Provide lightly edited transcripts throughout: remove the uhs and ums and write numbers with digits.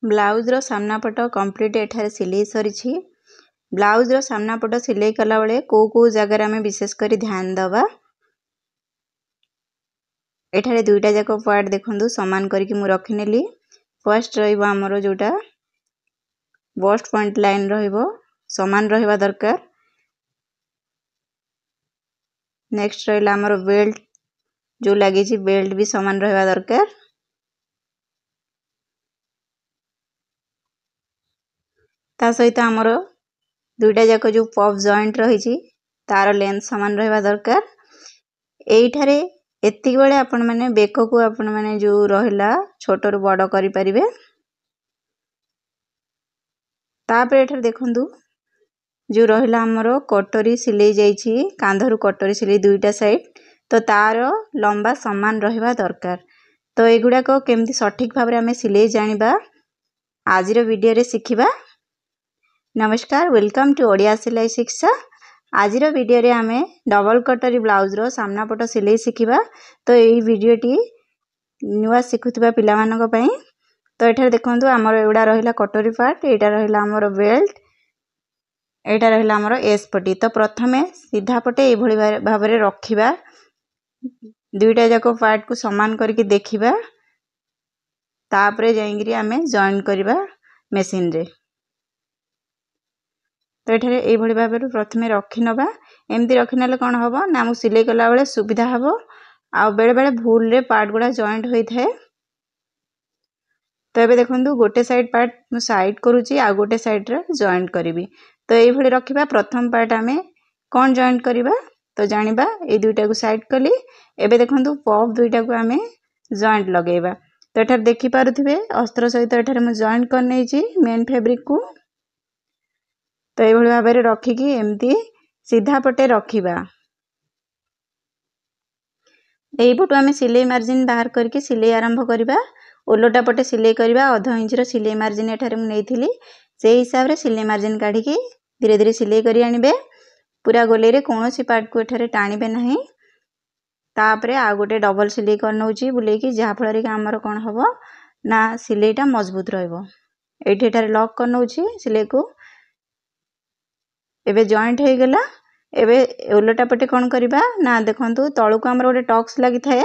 Blouse रो सामना पट complete एठारे सिलाई सरी। ब्लाउज रो सामना पट सिलाई कला बेले को जगार आम विशेषकर ध्यान दबा। एठारे दुईटा जाक पार्ट देखंतु समान करके मु रखिनेली। फर्स्ट रहिबो हमरो जोटा बस्ट पॉइंट लाइन रहिबो समान रहिबा दरकार। नेक्स्ट रहिला हमरो बेल्ट जो लागि छि बेल्ट भी समान रहिबा दरकार। ता सहित हमरो दुईटा जाक जो पफ जॉइंट रही छि तार लेंथ समान रहिबा दरकार। एइठारे एतिक बेले आपण माने बेक को आपण माने जो रहिला छोट रु बड़ करि परिबे। तापर एठारे देखंतु जो रहिला हमरो कटोरी सिलाई जाई छि कांधरु कटोरी सिलाई दुईटा साइड तो तार लंबा समान रहिबा दरकार। तो एगुडा को केमती सठिक भाव रे हमें सिलाई जानिबा आजिरो वीडियो रे सिखिबा। नमस्कार, वेलकम टू ओडिया सिलाई शिक्षा। आजिरो वीडियो रे हमें डबल कटोरी ब्लाउज रो सामना पट सिलाई सिखिबा। तो एही वीडियो टी नुवा सिखुतबा पिला मानक पई। तो एठारे देखंतु हमर एउडा रहिला कटोरी पार्ट, एटा रहिला हमर बेल्ट, एटा रहिला हमर एस पटी। तो प्रथमे सीधा पटे ए भली भाव रे रखिबा। दुईटा जाको पार्ट को समान करके देखिबा। तापरे जाईंगिरी हमें जॉइन करबा मशीन रे। तो एठारे ए भली भाव रे प्रथमे रखि नबा। एमती रखिनले कोन हबो ना मु सिलाई कला बेले सुविधा हबो। आ बेले बेले भूल रे पार्ट गुडा जॉइंट होई थाए। तो एबे देखंतु गोटे साइड पार्ट मु साइड करूची आ गोटे साइड रे जॉइंट करबी। तो एई भली रखिबा। प्रथम पार्ट हमें कोन जॉइंट करबा तो जानिबा। ए दुईटा को साइड कली। एबे देखंतु पफ दुईटा को हमें जॉइंट लगेबा। तो एठार देखि पारुथिबे अस्त्र सहित एठार मु जॉइंट कर नै छि मेन फैब्रिक को। तो ए भली भाव रे रखी कि एम्ति सीधा पटे रखिबा। एई पटु हमें सिलाई मार्जिन बाहर करके सिलाई आरंभ करबा। ओलोटा पटे सिलाई करबा। आधा इंच रो सिलाई मार्जिन एठारे मु नेइथिली। सेही हिसाब रे सिलाई मार्जिन काढी कि धीरे धीरे सिलाई करी आनिबे। पूरा गोले रे कोनोसी पार्ट को एठारे टाणीबे नाही। तापरे आ गोटे डबल सिलाई कर नउची बुलेई कि जहा फळ रे कि हमर कोन हबो ना सिलाईटा मजबूत रहइबो। एठी एठारे लॉक कर नउची सिलाई को। एबे जॉइंट हे गेला। एबे ओलोटा पटे कोन करबा ना देखंतु तळु को हमर गोटे टक्स लागि थाए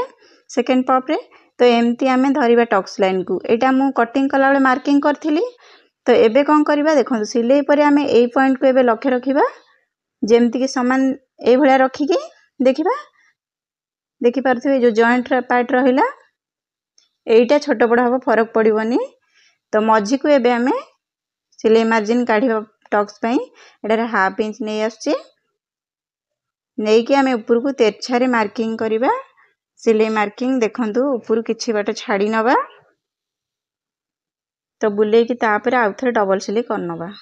सेकंड पॉप रे। तो एम्ति हमें धरिबा टक्स लाइन को। एटा मु कटिंग कला बेले मार्किंग करथिली। तो एबे कोन करबा देखंतु सिलाई परे हमें एई पॉइंट को एबे लक्ष्य रखिबा। जेमति कि समान एई भलिया रखी कि देखिबा। देखि पारथिबे जो जॉइंट पार्ट रहिला एइटा छोट बड़ हबो फरक पड़िबोनी। तो मझी को एबे हमें सिलाई मार्जिन काढिबा टक्स पई एटारे हाफ इंच नै आछी। नेई कि हमें ऊपर को तेरछा रे मार्किंग करबा। सिलाई मार्किंग देखंतु ऊपर किछि बाट छाडी नबा। तो बुलेई कि तापर आउथरे डबल सिलाई करनबा।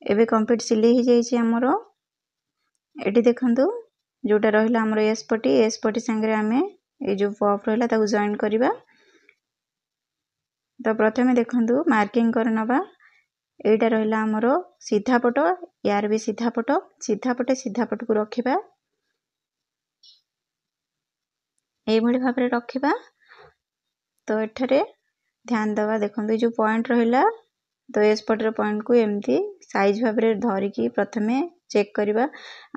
एबे कंप्लीट सिलाई ही जाई छि हमरो। एटी देखंतु जोटा रहिला हमरो एस पटी संगे हमें ए जो पफ रहिला ताको जॉइन करबा। तो प्रथमे देखंतु मार्किंग करनबा। एटा रहिला हमरो सीधा पट, यार भी सीधा पटे सीधा पट को रखिबा। ए भली भाव रे रखिबा। तो एठारे ध्यान दबा। देखंतु जो पॉइंट रहिला तो एस पट रे पॉइंट को एम्ति साइज भाव रे धरि कि प्रथमे चेक करबा।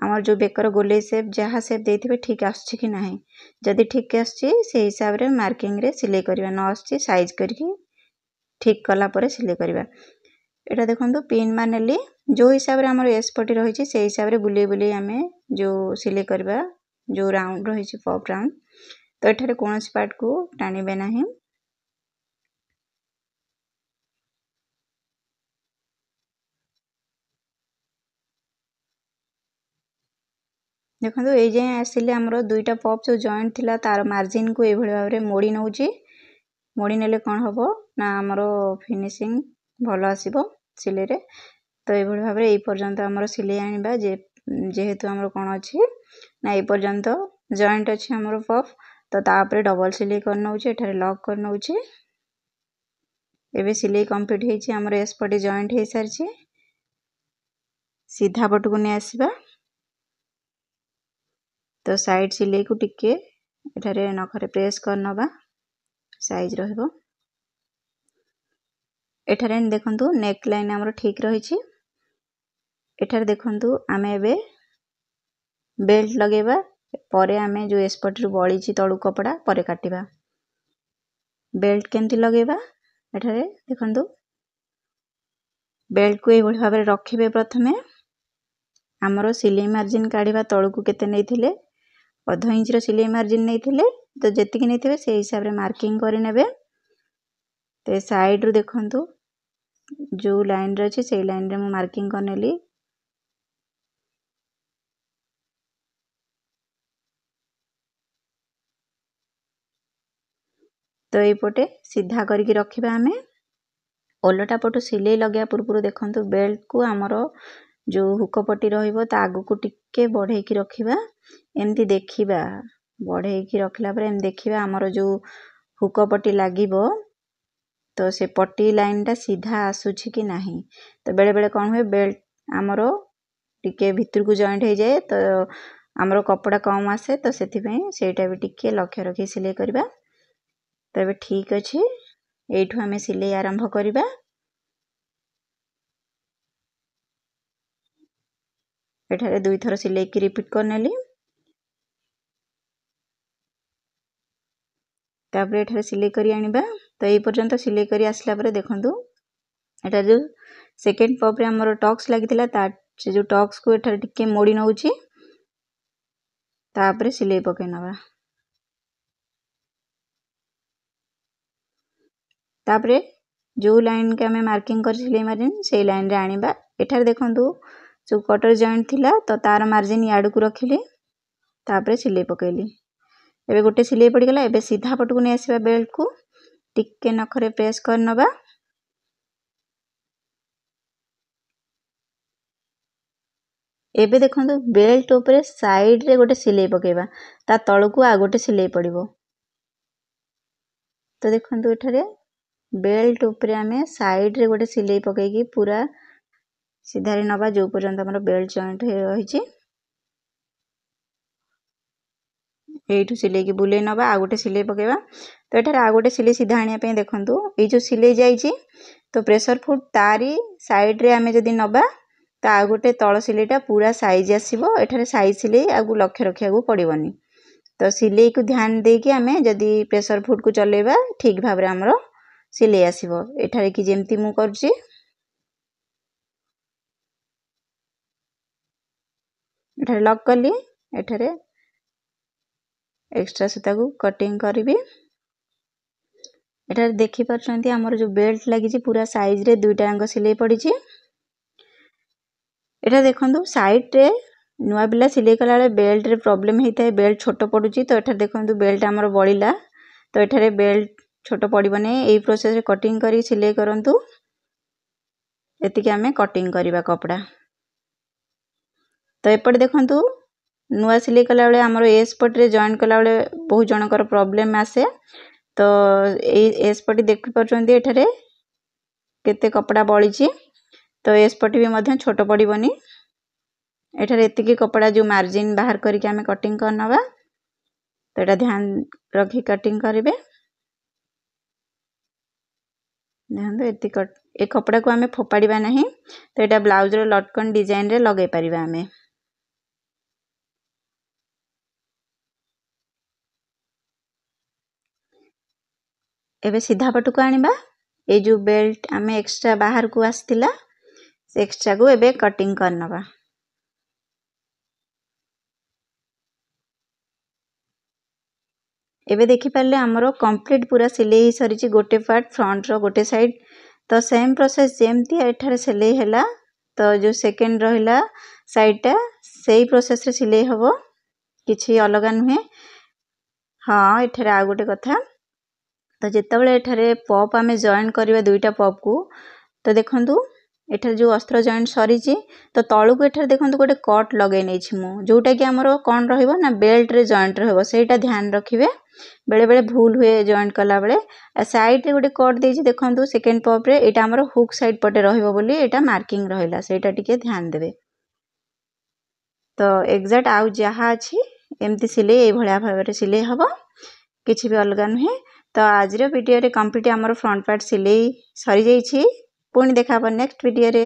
हमर जो बेकर गोले शेप जहा शेप देथिबे ठीक आछी कि नाही। जदि ठीक आछी से हिसाब रे मार्किंग रे सिलाई करबा। न आछी साइज करके ठीक कला परे सिलाई करबा। एटा देखंतु पिन मानेली जो हिसाब रे हमर एस पटी रही छि से हिसाब रे बुले बुले हमें जो सिलाई करबा। जो राउंड रही छि पॉप राउंड। तो एठारे कोनोसी पार्ट को टाणीबे नाही। देखंतु ए जे आसिले हमरो दुईटा पॉप जो जॉइंट थिला तार मार्जिन को ए भली भाव रे मोड़ी नउची। मोड़ी नेले कोन हबो ना हमरो फिनिशिंग भलो आसीबो सिलाई रे। तो ए भली भाव रे ए पर्यंत हमरो सिलाई आनिबा। जेहेतु हमरो कोन अछि ना ए पर्यंत जॉइंट अछि हमरो पफ। तो तापरे डबल सिलाई कर नउची। एठारे लॉक कर नउची। एबे सिलाई कंप्लीट हे छि। हमरो एस पटी जॉइंट हे सारछि। सीधा पट को ने आसीबा। तो साइड सिलाई को टिके एठारे नखरे प्रेस कर नबा साइज रहइबो। एठारे देखंतु नेक लाइन हमर ठीक रही छी। एठारे देखंतु आमे एबे बेल्ट लगेबा परे आमे जो एस्पट रु बळी छी तळु कपड़ा परे काटिबा। बेल्ट केमती लगेबा एठारे देखंतु बेल्ट को ए भली भाबरे रखिबे। प्रथमे हमरो सिलाई मार्जिन काढिबा तळु को केते नैथिले 1/2 इंच रो सिलाई मार्जिन नैथिले तो जेतिकी नैथिबे से हिसाब रे मार्किंग करि नेबे। ते साइड रु देखंतु जो लाइन रे अछि से लाइन रे मु मार्किंग करनेली। तो ए पटे सीधा करके रखिबा। हमें ओलटा पटु सिलाई लगया पूर्व देखंतु बेल्ट को हमरो जो हुक पट्टी रहिबो ता आगु को टिके बढ़े की रखिबा। एमती देखिबा बढ़े की रखला पर एम देखिबा हमरो जो हुक पट्टी लागिबो तो से पट्टी लाइन टा सीधा आसुछि कि नाही। तो बेले बेले कोन होय बेल्ट हमरो टिके भितर को जॉइंट हो जाए तो हमरो कपड़ा कम आसे। तो सेति पे सेटा भी टिके लक्ष्य रखी सिलाई करबा। तो बे ठीक अछि एठु हमें सिलाई आरंभ करबा। एठारे 2 थर सिलाई की रिपीट करनेली। तापर एठारे सिलाई करी आनिबा। तो ए पर्यंत सिलाई करी आसला परे देखंतु एटा जो सेकंड पॉप रे हमरो टक्स लागितिला ता से जो टक्स को एठारे टिके मोड़ी नउची। तापर सिलाई पके नबा। तापर जो लाइन के हमें मार्किंग कर सिलाई मार्जिन से लाइन रे आनिबा। एठारे देखंतु जो कटर जॉइंट थिला तो तार मार्जिन याड को रखिली। तापर सिलाई पकेली। एबे गोटे सिलाई पड़ी गला। एबे सीधा पट को नै आसीबा बेल्ट को टिके नखरे प्रेस कर नबा। एबे देखंतु बेल्ट ऊपर साइड रे गोटे सिलाई पकेबा ता तळु को आ गोटे सिलाई पड़िबो। तो देखंतु एठारे बेल्ट ऊपर हमें साइड रे गोटे सिलाई पके की पूरा सीधा रे नबा जो पर्यंत हमर बेल्ट जॉइंट रही छी। एठु सिलाई की बुले नबा आ गोटे सिलाई पकेबा। तो एठारे आ गोटे सिलाई सीधा आनिया पे देखंतु ए जो सिलाई जाई छी तो प्रेशर फुट तारी साइड रे हमें जदी नबा ता आ गोटे तळ सिलाईटा पूरा साइज आसीबो। एठारे साइज सिलाई आगु लक्ष्य रखिया को पड़िबोनी। तो सिलाई को ध्यान दे कि हमें जदी प्रेशर फुट को चलेबा ठीक भाबरे हमरो सिलाई आसीबो। एठारे की जेमती मु करछि एठारे लॉक करली। एठारे एक्स्ट्रा सूता को कटिंग करबी। एठारे देखि परछंती हमर जो बेल्ट लागि छी पूरा साइज रे दुईटा अंग सिलाई पड़ी छी। एठा देखंतु साइड रे नुआ बिला सिलाई कला बेले बेल्ट रे प्रॉब्लम हेता है। बेल्ट छोटो पडुची तो एठा देखंतु बेल्ट हमर बळिला तो एठारे बेल्ट छोटो पडिबो नै। एई प्रोसेस रे कटिंग करी सिलाई करंतु। एति के हमें कटिंग करिबा कपड़ा। तो एपट देखंतु नुआ सिलाई कला बेले हमर एस पट रे जॉइन कला बेले बहुत जनकर प्रॉब्लम आसे। तो ए एस पटी देखि परछंती एठारे केते कपड़ा बळी छी। तो एस पटी भी मध्य छोटो पडिबोनी। एठारे एतिकी कपड़ा जो मार्जिन बाहर करके हमें कटिंग करनबा। तो एटा ध्यान रखी कटिंग करिवे। देखंतु एति कट ए कपड़ा को हमें फोपाड़ीबा नहीं। तो एटा ब्लाउज रो लटकन डिजाइन रे लगे परिबा हमें। एबे सीधा पट को आनिबा। ए जो बेल्ट हमें एक्स्ट्रा बाहर को आस्तिला से एक्स्ट्रा को एबे कटिंग करनबा। एबे देखि परले हमरो कंप्लीट पूरा सिलाई सरी छी। गोटे पार्ट फ्रंट रो गोटे साइड तो सेम प्रोसेस जेमती एठारे सिलाई हैला तो जो सेकंड रहिला साइड टा सेही प्रोसेस रे सिलाई हबो किछि अलगा नुहे। हां एठारे आ गोटे कथा तो जेतेबेले एठारे पॉप हमें जॉइन करबा दुईटा पॉप को तो देखंतु एठारे जो अस्त्र जॉइंट सरी छी तो तळु को एठारे देखंतु गोटे कट लगे नै छी मु जोटा कि हमरो कोन रहइबो ना बेल्ट रे जॉइंट रहइबो सेटा ध्यान रखिबे। बेले बेले भूल हुए जॉइंट कला बेले साइड रे गोटे कट देछि देखंतु सेकंड पॉप रे एटा हमरो हुक साइड पटे रहइबो बोली एटा मार्किंग रहिला सेटा टिके ध्यान देबे। तो एग्जैक्ट आउ जहा अछि एमती सिले ये भलिया भाबरे सिले हबो किछि भी अलगा नुहे। तो आज वीडियो रे कंप्लीट हमर फ्रंट पार्ट सिले सरी जाईछि पुणी देखा नेक्स्ट वीडियो रे।